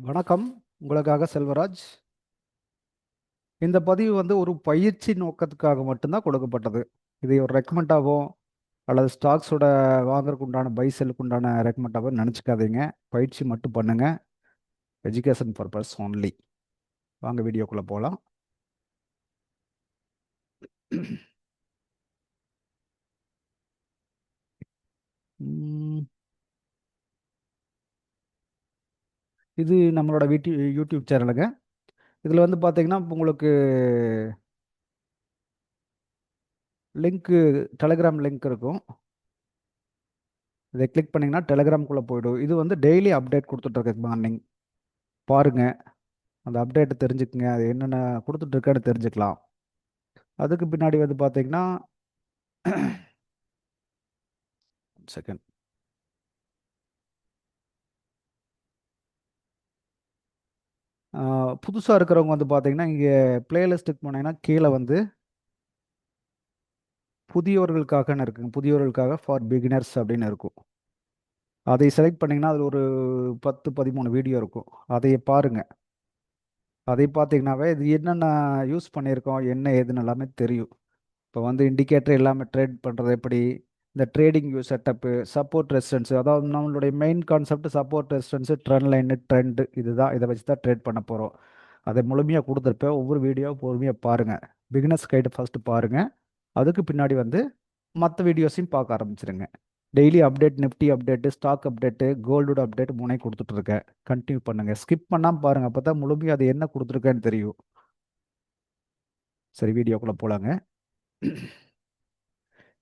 வணக்கம். உங்களுக்காக செல்வராஜ். இந்த பதிவு வந்து ஒரு பயிற்சி நோக்கத்துக்காக மட்டும்தான் கொடுக்கப்பட்டது. இதை ஒரு ரெக்கமெண்டாவோ அல்லது ஸ்டாக்ஸோட வாங்குறதுக்கு உண்டான பை செல்லுக்கு உண்டான ரெக்கமெண்டாவோ நினச்சிக்காதீங்க. பயிற்சி மட்டும் பண்ணுங்க. Education purpose only. வாங்க வீடியோக்குள்ளே போகலாம். இது நம்மளோட யூடியூப் சேனலுங்க. இதில் வந்து பார்த்தீங்கன்னா இப்போ உங்களுக்கு லிங்க்கு டெலகிராம் லிங்க் இருக்கும். இதை கிளிக் பண்ணிங்கன்னா டெலகிராம்குள்ளே போய்டும். இது வந்து டெய்லி அப்டேட் கொடுத்துட்ருக்கு. மார்னிங் பாருங்கள், அந்த அப்டேட்டை தெரிஞ்சுக்குங்க. அது என்னென்ன கொடுத்துட்ருக்கேன்னு தெரிஞ்சுக்கலாம். அதுக்கு பின்னாடி வந்து பார்த்தீங்கன்னா செகண்ட் புதுசாக இருக்கிறவங்க வந்து பார்த்தீங்கன்னா இங்கே பிளேலிஸ்ட்டுக்கு போனீங்கன்னா கீழே வந்து புதியவர்களுக்காகன்னு இருக்குங்க. புதியவர்களுக்காக ஃபார் பிகினர்ஸ் அப்படின்னு இருக்கும். அதை செலக்ட் பண்ணிங்கன்னா அதில் ஒரு 10-13 வீடியோ இருக்கும். அதை பாருங்கள். அதை பார்த்தீங்கன்னாவே இது என்னென்ன யூஸ் பண்ணியிருக்கோம், என்ன ஏதுன்னு எல்லாமே தெரியும். இப்போ வந்து இண்டிகேட்டர் எல்லாமே ட்ரேட் பண்ணுறது எப்படி, இந்த trading view setup, support resistance, அதாவது நம்மளுடைய main concept support resistance, trend line, trend, இதுதான். இதை வச்சு தான் ட்ரேட் பண்ண போகிறோம். அதை முழுமையாக கொடுத்துருப்பேன். ஒவ்வொரு வீடியோ பொறுமையாக பாருங்கள். பிகினர்ஸ் கைடு ஃபஸ்ட்டு பாருங்கள். அதுக்கு பின்னாடி வந்து மற்ற வீடியோஸையும் பார்க்க ஆரம்பிச்சிருங்க. Daily update, Nifty update, stock update, கோல்டோட அப்டேட் மூணையும் கொடுத்துட்ருக்கேன். கண்டினியூ பண்ணுங்கள். ஸ்கிப் பண்ணாமல் பாருங்கள். அப்போ தான் முழுமையாக அது என்ன கொடுத்துருக்கேன்னு தெரியும். சரி, வீடியோக்குள்ளே போகலாங்க.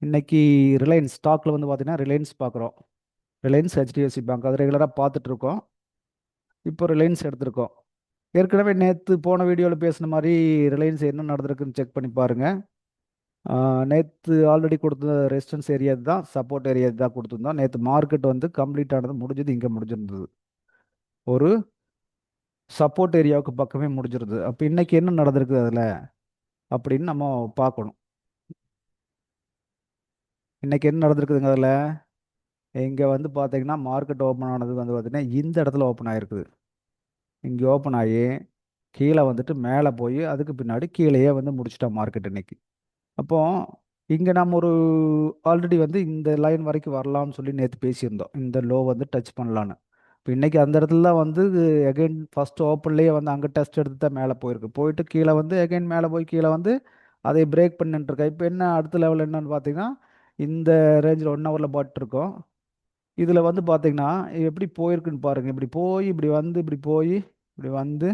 இன்னைக்கு ரிலையன்ஸ் ஸ்டாக்ல வந்து பார்த்தீங்கன்னா ரிலையன்ஸ் பார்க்குறோம். ரிலையன்ஸ், ஹெச்டிஎஃப்சி பேங்க் அது ரெகுலராக பார்த்துட்டு இருக்கோம். இப்போ ரிலையன்ஸ் எடுத்திருக்கோம். ஏற்கனவே நேற்று போன வீடியோவில் பேசின மாதிரி ரிலையன்ஸ் என்ன நடந்திருக்குன்னு செக் பண்ணி பாருங்கள். நேற்று ஆல்ரெடி கொடுத்த ரெசிஸ்டன்ஸ் ஏரியா தான், சப்போர்ட் ஏரியா தான் கொடுத்துருந்தோம். நேற்று மார்க்கெட் வந்து கம்ப்ளீட் ஆனது, முடிஞ்சது இங்கே முடிஞ்சிருந்தது. ஒரு சப்போர்ட் ஏரியாவுக்கு பக்கமே முடிஞ்சிருது. அப்போ இன்னைக்கு என்ன நடந்திருக்குது அதில் அப்படின்னு நம்ம பார்க்கணும். இன்னைக்கு என்ன நடந்திருக்குதுங்க அதில்? இங்கே வந்து பார்த்தீங்கன்னா மார்க்கெட் ஓப்பன் ஆனது வந்து பார்த்தீங்கன்னா இந்த இடத்துல ஓப்பன் ஆகிருக்குது. இங்கே ஓப்பன் ஆகி கீழே வந்துட்டு மேலே போய் அதுக்கு பின்னாடி கீழேயே வந்து முடிச்சிட்டோம் மார்க்கெட் இன்னைக்கு. அப்போ இங்கே நம்ம ஒரு ஆல்ரெடி வந்து இந்த லைன் வரைக்கும் வரலாம்னு சொல்லி நேற்று பேசியிருந்தோம். இந்த லோ வந்து டச் பண்ணலான்னு. இப்போ இன்னைக்கு அந்த இடத்துல தான் வந்து எகைன் ஃபர்ஸ்ட் ஓப்பன்லேயே வந்து அங்கே டெஸ்ட் எடுத்து தான் மேலே போயிருக்கு. போயிட்டு கீழே வந்து எகைன் மேலே போய் கீழே வந்து அதை பிரேக் பண்ணிட்டுருக்கேன். இப்போ என்ன அடுத்த லெவல் என்னன்னு பார்த்தீங்கன்னா இந்த ரேஞ்சில் 1 ஹவரில் போட்டுருக்கோம். இதில் வந்து பார்த்தீங்கன்னா எப்படி போயிருக்குன்னு பாருங்கள். இப்படி போய் இப்படி வந்து இப்படி போய் இப்படி வந்து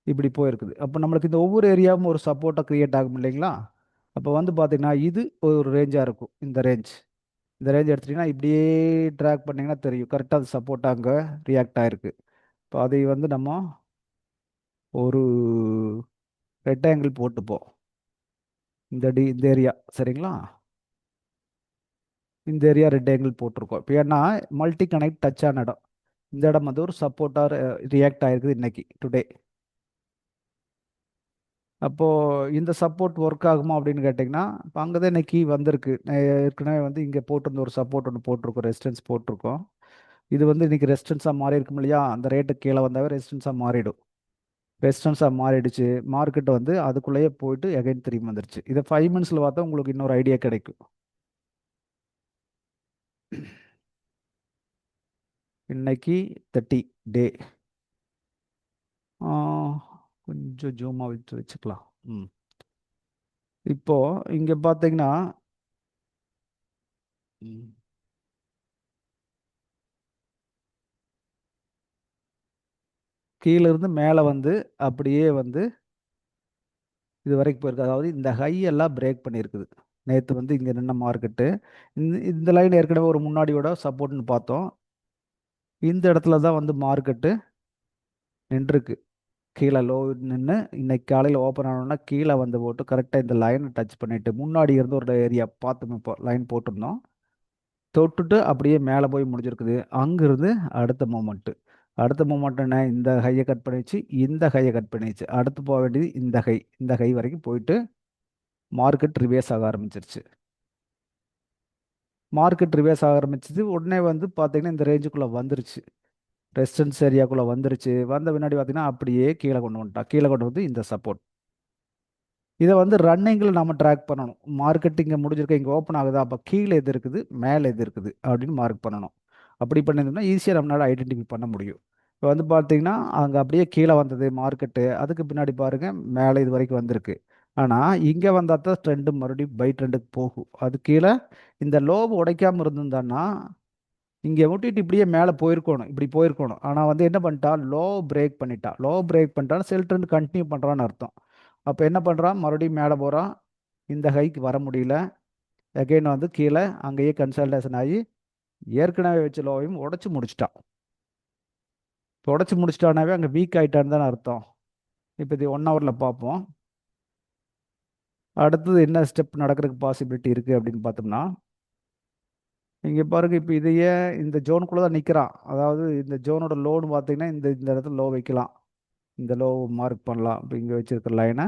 இப்படி போயிருக்குது. அப்போ நம்மளுக்கு இந்த ஒவ்வொரு ஏரியாவும் ஒரு சப்போர்ட்டாக க்ரியேட் ஆகும் இல்லைங்களா? அப்போ வந்து பார்த்தீங்கன்னா இது ஒரு ரேஞ்சாக இருக்கும். இந்த ரேஞ்ச் எடுத்துட்டிங்கன்னா இப்படியே ட்ராக் பண்ணிங்கன்னா தெரியும். கரெக்டாக அது சப்போர்ட்டாக அங்கே ரியாக்ட் ஆகிருக்கு. இப்போ அதை வந்து நம்ம ஒரு ரெக்டாங்கிள் போட்டுப்போம். இந்த ஏரியா சரிங்களா? இந்த ஏரியா ரெக்டாங்கிள் போட்டிருக்கோம். இப்போ ஏன்னா மல்டி கனெக்ட் டச் ஆன இடம். இந்த இடம் வந்து ஒரு சப்போர்ட்டாக ரியாக்ட் ஆகிருக்குது இன்னைக்கு டுடே. அப்போது இந்த சப்போர்ட் ஒர்க் ஆகுமா அப்படின்னு கேட்டிங்கன்னா இப்போ அங்கே தான் இன்னைக்கு வந்திருக்கு. ஏற்கனவே வந்து இங்கே போட்டிருந்த ஒரு சப்போர்ட் ஒன்று போட்டிருக்கோம், ரெசிஸ்டன்ஸ் போட்டிருக்கோம். இது வந்து இன்னைக்கு ரெசிஸ்டன்ஸாக மாறி இருக்கும் இல்லையா? அந்த ரேட்டுக்கு கீழே வந்தாவே ரெசிஸ்டன்ஸாக மாறிடும். ரெசிஸ்டன்ஸாக மாறிடுச்சு. மார்க்கெட் வந்து அதுக்குள்ளேயே போயிட்டு எகைன் திரும்பி வந்துருச்சு. இதை 5 மினிட்ஸில் பார்த்தா உங்களுக்கு இன்னொரு ஐடியா கிடைக்கும். இன்னைக்கு 30 டே. கொஞ்சம் ஜூமாக வச்சுக்கலாம். இப்போ இங்கே பார்த்தீங்கன்னா ம், கீழே இருந்து மேலே வந்து அப்படியே வந்து இது வரைக்கும் போயிருக்கு. அதாவது இந்த ஹை எல்லாம் பிரேக் பண்ணியிருக்குது. நேற்று வந்து இங்கே நின்ன மார்க்கெட்டு இந்த லைன் ஏற்கனவே ஒரு முன்னாடியோட சப்போர்ட்னு பார்த்தோம். இந்த இடத்துல தான் வந்து மார்க்கெட்டு நின்றுருக்கு. கீழே லோ நின்று இன்னைக்கு காலையில் ஓப்பன் ஆனோன்னா கீழே வந்து போட்டு கரெக்டாக இந்த லைனை டச் பண்ணிட்டு முன்னாடி இருந்து ஒரு ஏரியா பார்த்து இப்போ லைன் போட்டிருந்தோம். தொட்டுட்டு அப்படியே மேலே போய் முடிஞ்சிருக்குது. அங்கிருந்து அடுத்த மூமெண்ட் என்ன? இந்த ஹையை கட் பண்ணிச்சு, இந்த ஹையை கட் பண்ணிச்சு. அடுத்து போக வேண்டியது இந்த ஹை வரைக்கும் போயிட்டு மார்க்கெட் ரிவேஸ் ஆக ஆரம்பிச்சிருச்சு. மார்க்கெட் ரிவேஸ் ஆக ஆரம்பிச்சது உடனே வந்து பார்த்தீங்கன்னா இந்த ரேஞ்சுக்குள்ளே வந்துருச்சு. ரெசிஸ்டன்ஸ் ஏரியாக்குள்ளே வந்துருச்சு. வந்த பின்னாடி பார்த்தீங்கன்னா அப்படியே கீழே கொண்டு வந்துட்டான். கீழே கொண்டு வந்து இந்த சப்போர்ட். இதை வந்து ரன்னிங்கில் நம்ம ட்ராக் பண்ணணும். மார்க்கெட்டிங்கை முடிஞ்சிருக்க இங்கே ஓப்பன் ஆகுதா, அப்போ கீழே எது இருக்குது மேலே எது இருக்குது அப்படின்னு மார்க் பண்ணணும். அப்படி பண்ணியிருந்தோம்னா ஈஸியாக நம்மளால் ஐடென்டிஃபை பண்ண முடியும். இப்போ வந்து பார்த்தீங்கன்னா அங்கே அப்படியே கீழே வந்தது மார்க்கெட்டு, அதுக்கு பின்னாடி பாருங்கள் மேலே இது வரைக்கும் வந்திருக்கு. ஆனால் இங்கே வந்தால் தான் ட்ரெண்டு மறுபடியும் பை ட்ரெண்டுக்கு போகும். அது கீழே இந்த லோவை உடைக்காமல் இருந்திருந்தான்னா இங்கே விட்டுட்டு இப்படியே மேலே போயிருக்கணும், இப்படி போயிருக்கணும். ஆனால் வந்து என்ன பண்ணிட்டா, லோ பிரேக் பண்ணிட்டா. லோ பிரேக் பண்ணிட்டாலும் செல் ட்ரெண்ட் கண்டினியூ பண்ணுறான்னு அர்த்தம். அப்போ என்ன பண்ணுறான், மறுபடியும் மேலே போகிறான். இந்த ஹைக்கு வர முடியல. எகைன் வந்து கீழே அங்கேயே கன்சல்டேஷன் ஆகி ஏற்கனவே வச்ச லோவையும் உடச்சி முடிச்சிட்டான். இப்போ உடச்சி முடிச்சிட்டானாவே அங்கே வீக் ஆகிட்டான்னு தானே அர்த்தம். இப்போ இது 1 ஹவரில் பார்ப்போம். அடுத்தது என்ன ஸ்டெப் நடக்கிறதுக்கு பாசிபிலிட்டி இருக்குது அப்படின்னு பார்த்தோம்னா, இங்கே பாருங்க, இப்போ இதையே இந்த ஜோனுக்குள்ளே தான் நிற்கிறான். அதாவது இந்த ஜோனோட லோன்னு பார்த்தீங்கன்னா இந்த இந்த இடத்துல லோ வைக்கலாம். இந்த லோ மார்க் பண்ணலாம். இப்போ இங்கே வச்சிருக்கிற லைனை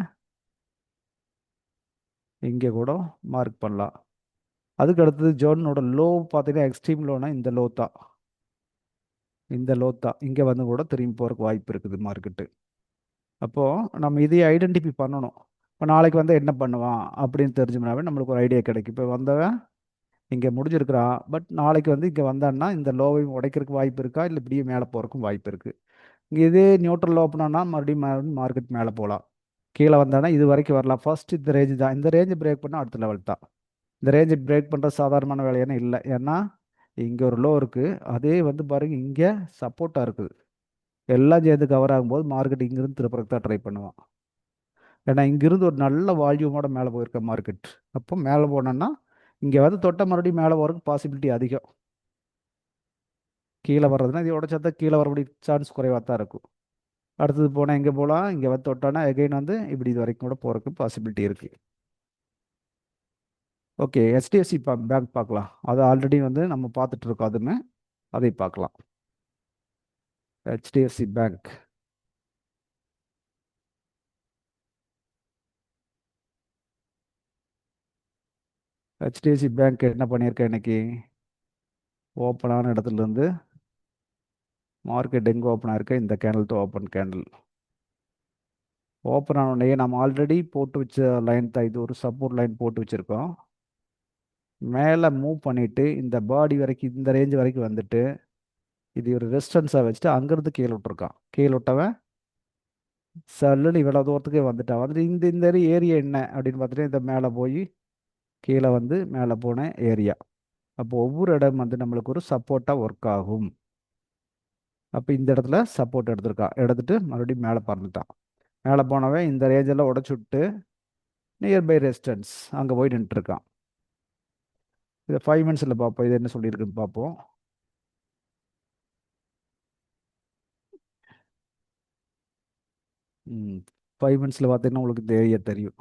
இங்கே கூட மார்க் பண்ணலாம். அதுக்கு அடுத்தது ஜோனோட லோ பார்த்தீங்கன்னா எக்ஸ்ட்ரீம் லோனா இந்த லோ தான். இந்த லோ தான் இங்கே வந்து கூட திரும்பி போகிறதுக்கு வாய்ப்பு இருக்குது மார்க்கெட்டு. அப்போது நம்ம இதையே ஐடென்டிஃபை பண்ணணும். இப்போ நாளைக்கு வந்து என்ன பண்ணுவான் அப்படின்னு தெரிஞ்சோம்னாவே நம்மளுக்கு ஒரு ஐடியா கிடைக்கும். இப்போ வந்தவன் இங்கே முடிஞ்சிருக்கிறான். பட் நாளைக்கு வந்து இங்கே வந்தான்னா இந்த லோவையும் உடைக்கிறதுக்கு வாய்ப்பு இருக்கா, இல்லை இப்படியே மேலே போகிறதுக்கும் வாய்ப்பு இருக்குது. இங்கே இதே நியூட்ரல் ஓப்பனானா மறுபடியும் மார்க்கெட் மேலே போகலாம். கீழே வந்தானா இது வரைக்கும் வரலாம். ஃபர்ஸ்ட் இந்த ரேஞ்சு தான். இந்த ரேஞ்சு பிரேக் பண்ணால் அடுத்த லெவல் தான். இந்த ரேஞ்சை பிரேக் பண்ணுறது சாதாரணமான வேலையான இல்லை. ஏன்னா இங்கே ஒரு லோ இருக்குது. அதே வந்து பாருங்க இங்கே சப்போர்ட்டாக இருக்குது. எல்லாம் சேர்ந்து கவர் ஆகும்போது மார்க்கெட் இங்கிருந்து திருப்பறக்கு தான் ட்ரை பண்ணுவான். ஏன்னா இங்கிருந்து ஒரு நல்ல வால்யூமோட மேலே போயிருக்க மார்க்கெட். அப்போ மேலே போனோன்னா இங்கே வந்து தொட்ட மறுபடியும் மேலே போகிறதுக்கு பாசிபிலிட்டி அதிகம். கீழே வர்றதுன்னா இது உடச்சா தான் கீழே வரக்கூடிய சான்ஸ் குறைவாக தான் இருக்கும். அடுத்தது போனால் எங்கே போகலாம், இங்கே வந்து தொட்டானா எகைன் வந்து இப்படி இது வரைக்கும் கூட போகிறதுக்கு பாசிபிலிட்டி இருக்குது. ஓகே, HDFC பேங்க் பார்க்கலாம். அது ஆல்ரெடி வந்து நம்ம பார்த்துட்டு இருக்கோம். அதுமே அதை பார்க்கலாம். HDFC bank. HDFC பேங்க் என்ன பண்ணியிருக்கேன் இன்னைக்கு, ஓப்பனான இடத்துல இருந்து மார்க்கெட் எங்கே ஓப்பன் ஆயிருக்கு, இந்த candle to open candle. Open ஆனோடனே நம்ம ஆல்ரெடி போட்டு வச்ச லைன் தான் இது. ஒரு சப்போர்ட் லைன் போட்டு வச்சுருக்கோம். மேலே மூவ் பண்ணிவிட்டு இந்த பாடி வரைக்கும் இந்த ரேஞ்ச் வரைக்கும் வந்துட்டு இது ஒரு ரெசிஸ்டன்ஸாக வச்சுட்டு அங்கேருந்து கீழே விட்டுருக்கான். கீழே விட்டவன் சல்லுன்னு இவ்வளோ தூரத்துக்கே வந்துட்டான். வந்துட்டு இந்த இந்த ஏரியா என்ன அப்படின்னு பார்த்துட்டு இந்த மேலே போய் கீழே வந்து மேலே போன ஏரியா. அப்போ ஒவ்வொரு இடம் வந்து நம்மளுக்கு ஒரு சப்போர்ட்டாக ஒர்க் ஆகும். அப்போ இந்த இடத்துல சப்போர்ட் எடுத்திருக்கான். எடுத்துட்டு மறுபடியும் மேலே பறந்துட்டான். மேலே போனவன் இந்த ரேஞ்செல்லாம் உடச்சி விட்டு நியர்பை ரெசிஸ்டன்ஸ் அங்கே போய் நின்றுருக்கான். இதை 5 மினிட்ஸில் பார்ப்போம். இது என்ன சொல்லியிருக்குன்னு பார்ப்போம். ம் 5 மினிட்ஸில் பார்த்தீங்கன்னா உங்களுக்கு இந்த ஏரியா தெரியும்.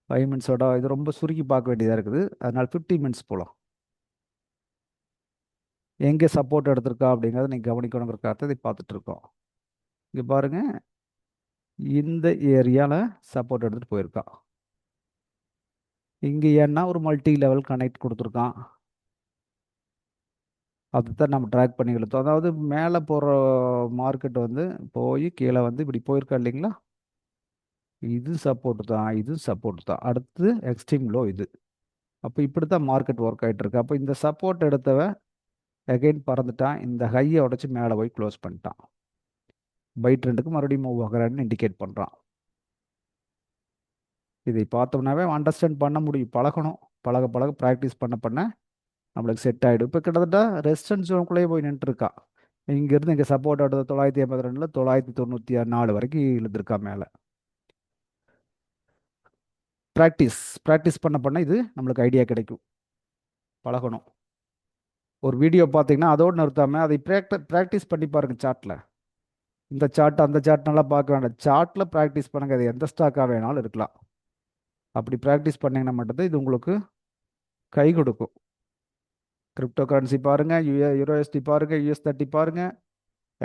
5 மினிட்ஸோட இது ரொம்ப சுருக்கி பார்க்க வேண்டியதாக இருக்குது. அதனால் 50 மினிட்ஸ் போகலாம். எங்கே சப்போர்ட் எடுத்திருக்கா அப்படிங்கிறத நீங்கள் கவனிக்கணுங்கிறக்காக இதை பார்த்துட்டு இருக்கோம். இங்கே பாருங்கள், இந்த ஏரியாவில் சப்போர்ட் எடுத்துகிட்டு போயிருக்கான். இங்கே ஏன்னா ஒரு மல்டி லெவல் கனெக்ட் கொடுத்துருக்கான். அதுதான் நம்ம ட்ராக் பண்ணி இழுத்தோம். அதாவது மேலே போகிற மார்க்கெட் வந்து போய் கீழே வந்து இப்படி போயிருக்கா இல்லைங்களா. இது சப்போர்ட் தான், இது சப்போர்ட் தான். அடுத்து எக்ஸ்ட்ரீம் லோ இது. அப்போ இப்படி தான் மார்க்கெட் ஒர்க் ஆகிட்டு இருக்கு. அப்போ இந்த சப்போர்ட் எடுத்தவன் எகைன் பறந்துட்டான். இந்த ஹையை உடச்சி மேலே போய் க்ளோஸ் பண்ணிட்டான். பை ட்ரெண்டுக்கு மறுபடியும் மூவ் ஆகிறான்னு இண்டிகேட் பண்ணுறான். இதை பார்த்தோம்னாவே அண்டர்ஸ்டாண்ட் பண்ண முடியும். பழகணும். பழக பழக ப்ராக்டிஸ் பண்ண பண்ண நம்மளுக்கு செட் ஆகிடும். இப்போ கிட்டத்தட்ட ரெசிஸ்டன்ஸ் ஜோனுக்குள்ளேயே போய் நின்றுருக்கா. இங்கேருந்து இங்கே சப்போர்ட் எடுத்த 982 994 வரைக்கும் இழுத்துருக்கா மேலே. ப்ராக்டிஸ் பண்ண பண்ண இது நம்மளுக்கு ஐடியா கிடைக்கும். பழகணும். ஒரு வீடியோ பார்த்தீங்கன்னா அதோடு நிறுத்தாமல் அதை ப்ராக்டிஸ் பண்ணி பாருங்க. சார்ட்டில் இந்த சார்ட் அந்த சார்ட் நல்லா பார்க்க வேண்டாம். சார்ட்டில் ப்ராக்டிஸ் பண்ணுங்க. அது எந்த ஸ்டாக்காக வேணாலும் இருக்கலாம். அப்படி ப்ராக்டிஸ் பண்ணிங்கன்னா மட்டும்தான் இது உங்களுக்கு கை கொடுக்கும். கிரிப்டோ கரன்சி பாருங்கள், யூரோஎஸ்டி பாருங்கள், US30 பாருங்கள்,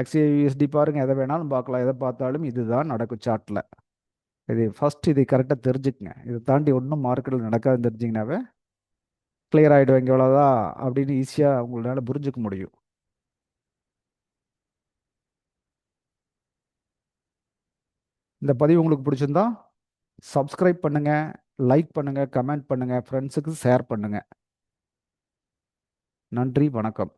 XAUSD பாருங்கள். எதை வேணாலும் பார்க்கலாம். எதை பார்த்தாலும் இதுதான் நடக்கும் சார்ட்டில். இது ஃபஸ்ட் இதை கரெக்டாக தெரிஞ்சுக்குங்க. இதை தாண்டி ஒன்றும் மார்க்கெட்டில் நடக்காதுன்னு தெரிஞ்சிங்கனாவே கிளியர் ஆகிடுவாங்க. இவ்வளோதான் அப்படின்னு ஈஸியாக உங்களால் புரிஞ்சுக்க முடியும். இந்த பதிவு உங்களுக்கு பிடிச்சிருந்தா சப்ஸ்கிரைப் பண்ணுங்க, லைக் பண்ணுங்க, கமெண்ட் பண்ணுங்க, ஃப்ரெண்ட்ஸுக்கு ஷேர் பண்ணுங்க. நன்றி, வணக்கம்.